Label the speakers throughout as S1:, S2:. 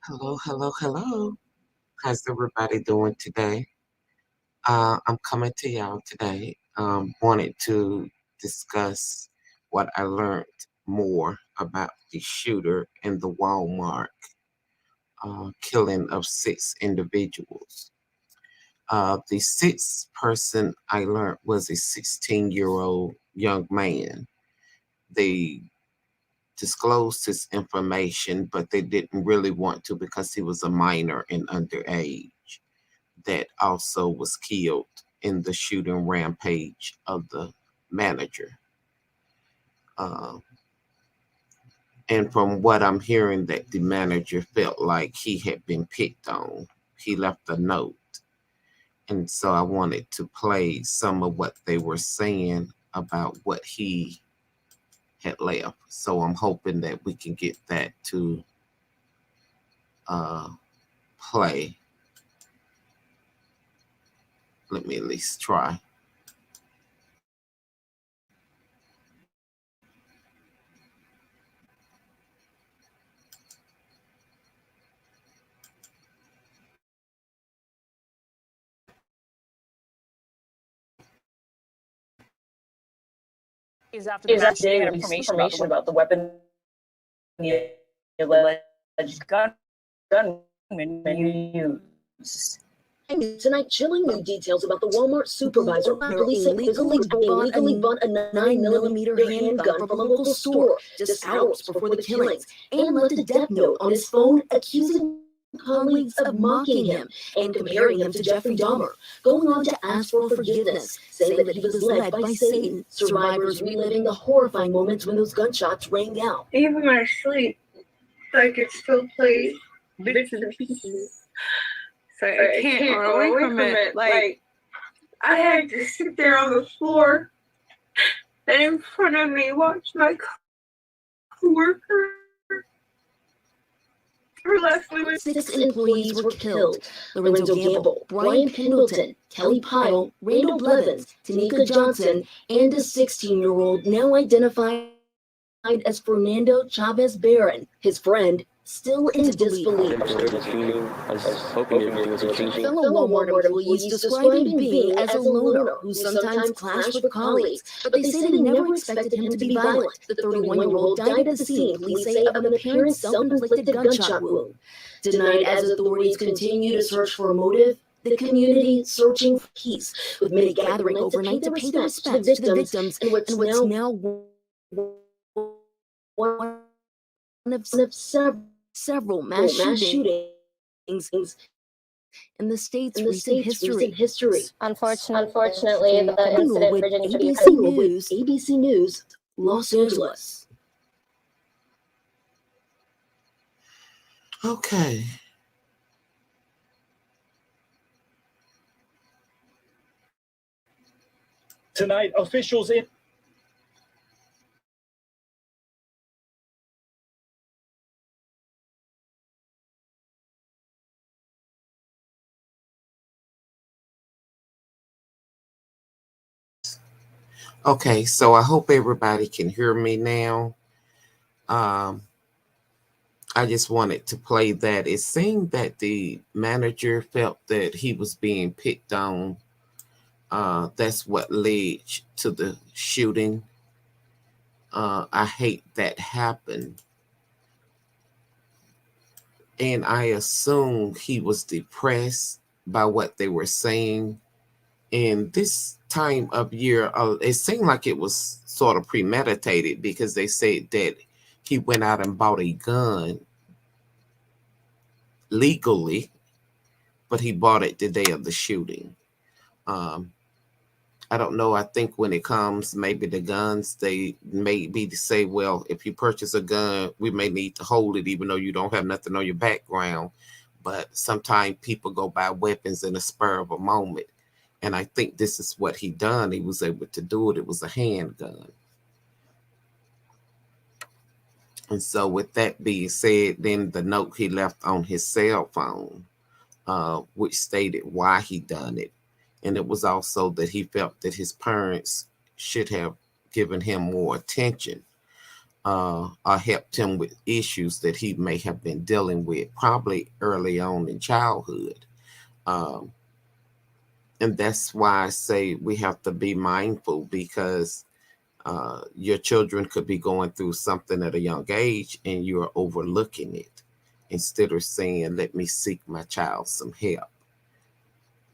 S1: Hello, hello, hello. How's everybody doing today? I'm coming to y'all today. Wanted to discuss what I learned more about the shooter in the Walmart killing of six individuals. The sixth person I learned was a 16-year-old young man. They disclosed his information, but they didn't really want to because he was a minor and underage. That also was killed in the shooting rampage of the manager. Uh, and from what I'm hearing, that the manager felt like he had been picked on. He left a note. And so I wanted to play some of what they were saying about what he had left. So I'm hoping that we can get that to uh, play. Let me at least try.
S2: Days after the
S3: Days
S2: match,
S3: after
S2: they
S3: they
S2: had
S3: released
S2: information
S3: information about the weapon the alleged gunman used.
S4: Tonight, chilling new details about the Walmart supervisor releasing illegally bought a 9mm handgun from a local store just hours before the killings and left a death note on his phone accusing colleagues of mocking him and comparing him to Jeffrey Dahmer, going on to ask for forgiveness, saying that he was led by Satan. Survivors reliving the horrifying moments when those gunshots rang out.
S5: Even when I sleep, I could still play bits and pieces. So I can't run away from it. Like, I had to sit there on the floor and in front of me watch my coworker. Her last name was
S4: 6 employees were killed. Lorenzo Gamble, Brian Pendleton, Kelly Pyle, Randall Blevins, Tanika Johnson, and a 16-year-old now identified as Fernando Chavez Barron. His friend, still in disbelief. Fellow Walmart employees described him being as a loner who sometimes clashed with colleagues, but they say they never expected him to be violent. The 31-year-old died at the scene, police say, of an apparent self-inflicted gunshot wound. Tonight, as authorities continue to search for a motive, the community searching for peace, with many gathering overnight to pay their respects to the victims and what's now one of several mass shootings in the state's recent history.
S3: Unfortunately, the incident
S4: with
S3: Virginia to be
S4: ABC News, Los Angeles.
S1: Okay.
S6: Tonight, officials in
S1: Okay, so I hope everybody can hear me now. Um, I just wanted to play that. It seemed that the manager felt that he was being picked on. That's what led to the shooting. I hate that happened. And I assume he was depressed by what they were saying. And this time of year, it seemed like it was sort of premeditated because they said that he went out and bought a gun legally, but he bought it the day of the shooting. I don't know. I think when it comes, maybe the guns, they may be to say, well, if you purchase a gun, we may need to hold it, even though you don't have nothing on your background. But sometimes people go buy weapons in a spur of a moment. And I think this is what he done. He was able to do it. It was a handgun. And so with that being said, then the note he left on his cell phone, which stated why he done it. And it was also that he felt that his parents should have given him more attention. or helped him with issues that he may have been dealing with probably early on in childhood. Um, and that's why I say we have to be mindful, because your children could be going through something at a young age and you're overlooking it instead of saying, let me seek my child some help.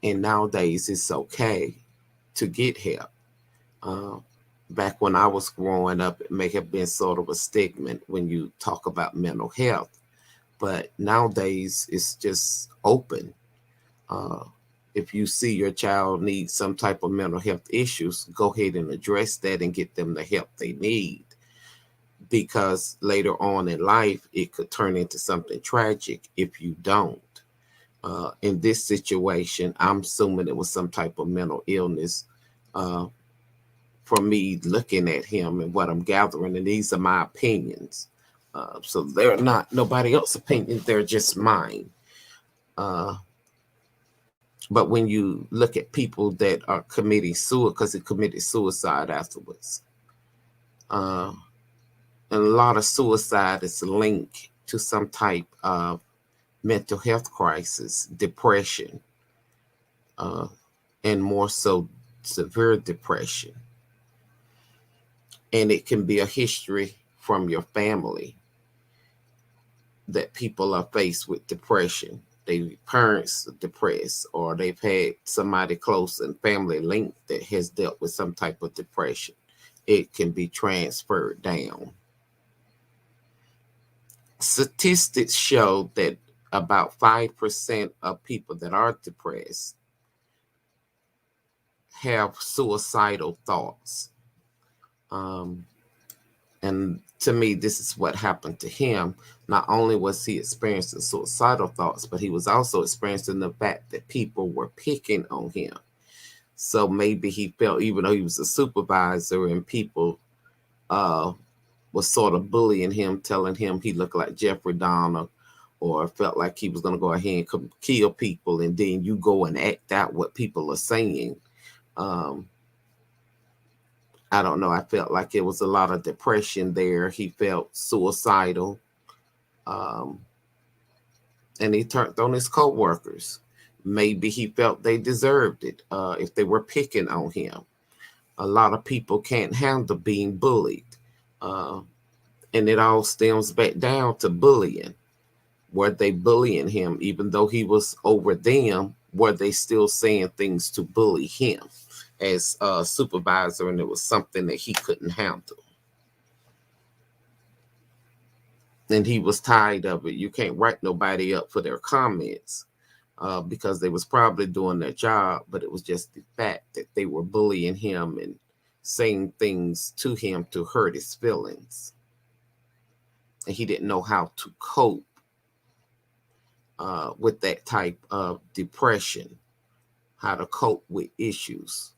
S1: And nowadays it's okay to get help. Uh, Back when I was growing up, it may have been sort of a stigma when you talk about mental health, but nowadays it's just open. Uh, if you see your child needs some type of mental health issues, go ahead and address that and get them the help they need. Because later on in life, it could turn into something tragic if you don't. In this situation, I'm assuming it was some type of mental illness. For me, looking at him and what I'm gathering, and these are my opinions. So they're not nobody else's opinion, they're just mine. Uh, but when you look at people that are committing suicide, because he committed suicide afterwards, uh, and a lot of suicide is linked to some type of mental health crisis, depression, uh, and more so severe depression. And it can be a history from your family that people are faced with depression. Their parents are depressed, or they've had somebody close and family linked that has dealt with some type of depression. It can be transferred down. Statistics show that about 5% of people that are depressed have suicidal thoughts. Um, And to me, this is what happened to him. Not only was he experiencing suicidal thoughts, but he was also experiencing the fact that people were picking on him. So maybe he felt, even though he was a supervisor and people was sort of bullying him, telling him he looked like Jeffrey Dahmer, or felt like he was going to go ahead and kill people, and then you go and act out what people are saying. Um, I don't know. I felt like it was a lot of depression there. He felt suicidal. Um, and he turned on his coworkers. Maybe he felt they deserved it if they were picking on him. A lot of people can't handle being bullied. Uh, and it all stems back down to bullying. Were they bullying him even though he was over them? Were they still saying things to bully him as a supervisor, and it was something that he couldn't handle? And he was tired of it. You can't write nobody up for their comments because they was probably doing their job, but it was just the fact that they were bullying him and saying things to him to hurt his feelings. And he didn't know how to cope with that type of depression, how to cope with issues,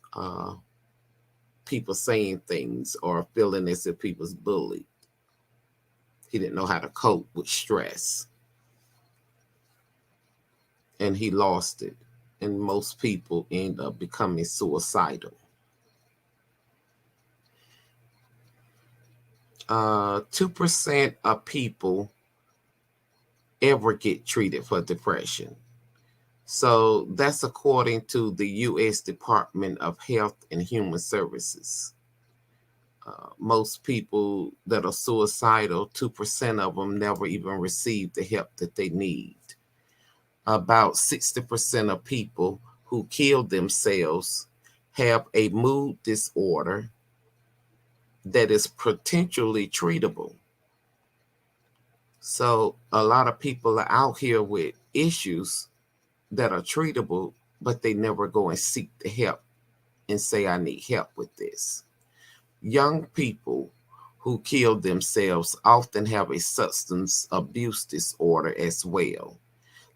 S1: people saying things or feeling as if he was bullied. He didn't know how to cope with stress. And he lost it. And most people end up becoming suicidal. 2% of people ever get treated for depression. So that's according to the U.S. Department of Health and Human Services. Most people that are suicidal, 2% of them never even receive the help that they need. About 60% of people who kill themselves have a mood disorder that is potentially treatable. So a lot of people are out here with issues that are treatable, but they never go and seek the help and say, I need help with this. Young people who kill themselves often have a substance abuse disorder as well.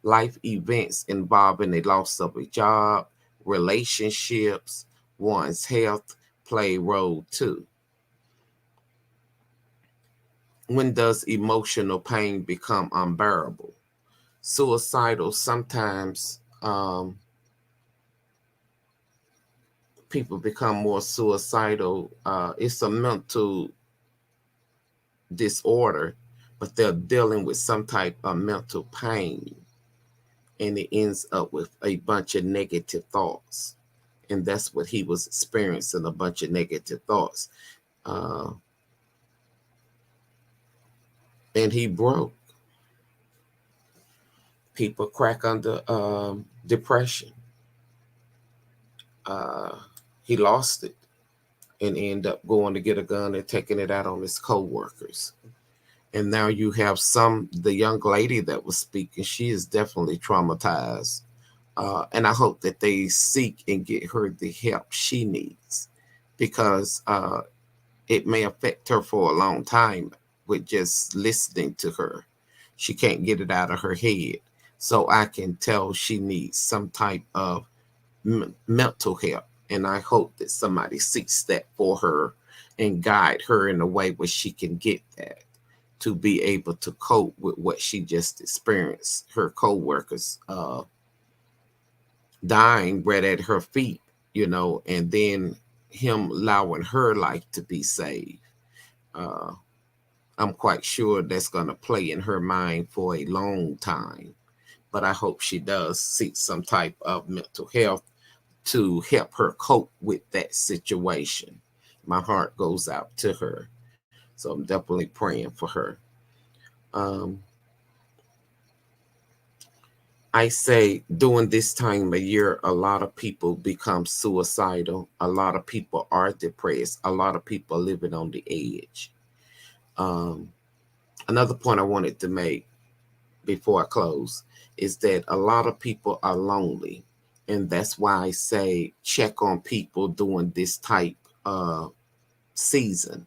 S1: Life events involving the loss of a job, relationships, one's health play a role too. When does emotional pain become unbearable? Suicidal, sometimes people become more suicidal. It's a mental disorder, but they're dealing with some type of mental pain, and it ends up with a bunch of negative thoughts. And that's what he was experiencing, a bunch of negative thoughts. Uh, and he broke. People crack under depression. Uh, he lost it and end up going to get a gun and taking it out on his co-workers. And now you have the young lady that was speaking, she is definitely traumatized. And I hope that they seek and get her the help she needs, because it may affect her for a long time with just listening to her. She can't get it out of her head. So I can tell she needs some type of mental help. And I hope that somebody seeks that for her and guide her in a way where she can get that, to be able to cope with what she just experienced. Her co-workers dying right at her feet, and then him allowing her life to be saved. I'm quite sure that's going to play in her mind for a long time. But I hope she does seek some type of mental health to help her cope with that situation. My heart goes out to her. So I'm definitely praying for her. I say during this time of year, a lot of people become suicidal. A lot of people are depressed. A lot of people are living on the edge. Another point I wanted to make before I close is that a lot of people are lonely. And that's why I say check on people during this type of season,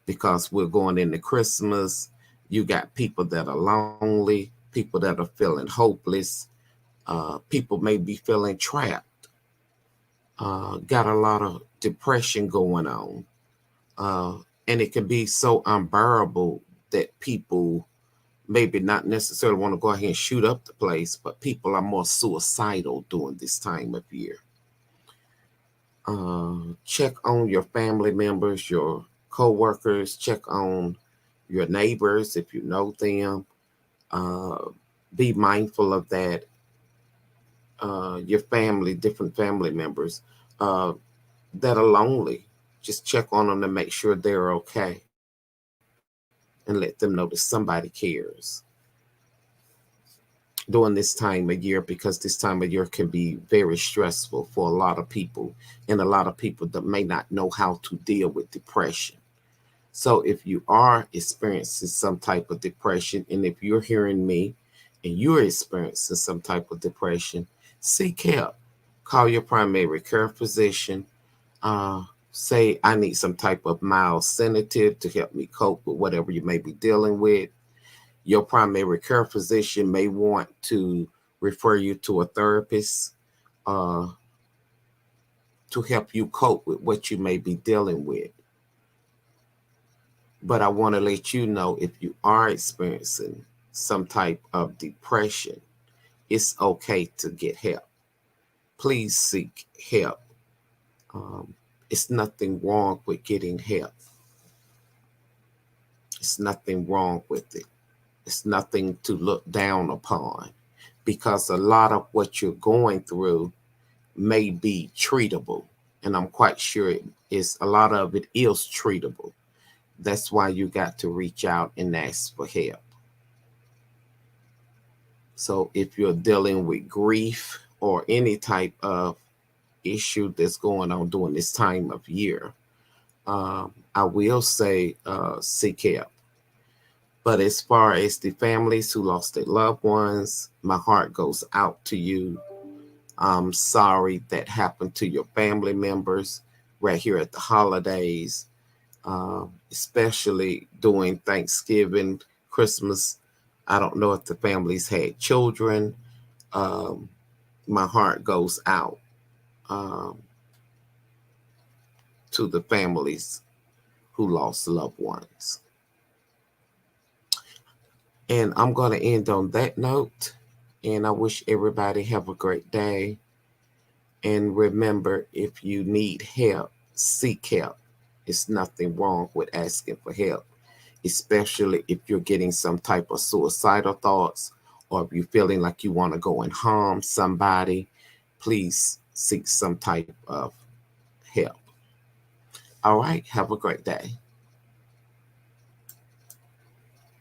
S1: because we're going into Christmas. You got people that are lonely, people that are feeling hopeless, people may be feeling trapped, got a lot of depression going on. And it can be so unbearable that people maybe not necessarily want to go ahead and shoot up the place, but people are more suicidal during this time of year. Check on your family members, your co-workers, check on your neighbors if you know them. Be mindful of that. Your family, different family members that are lonely, just check on them to make sure they're okay and let them know that somebody cares during this time of year, because this time of year can be very stressful for a lot of people, and a lot of people that may not know how to deal with depression. So if you are experiencing some type of depression, and if you're hearing me and you're experiencing some type of depression, seek help. Call your primary care physician. Say, I need some type of mild sedative to help me cope with whatever you may be dealing with. Your primary care physician may want to refer you to a therapist to help you cope with what you may be dealing with. But I want to let you know, if you are experiencing some type of depression, it's okay to get help. Please seek help. It's nothing wrong with getting help. It's nothing wrong with it. It's nothing to look down upon, because a lot of what you're going through may be treatable. And I'm quite sure a lot of it is treatable. That's why you got to reach out and ask for help. So if you're dealing with grief or any type of issue that's going on during this time of year, I will say seek help. But as far as the families who lost their loved ones, my heart goes out to you. I'm sorry that happened to your family members right here at the holidays, especially during Thanksgiving, Christmas. I don't know if the families had children. My heart goes out to the families who lost loved ones. And I'm going to end on that note. And I wish everybody have a great day. And remember, if you need help, seek help. It's nothing wrong with asking for help, especially if you're getting some type of suicidal thoughts, or if you're feeling like you want to go and harm somebody. Please seek some type of help. All right, have a great day.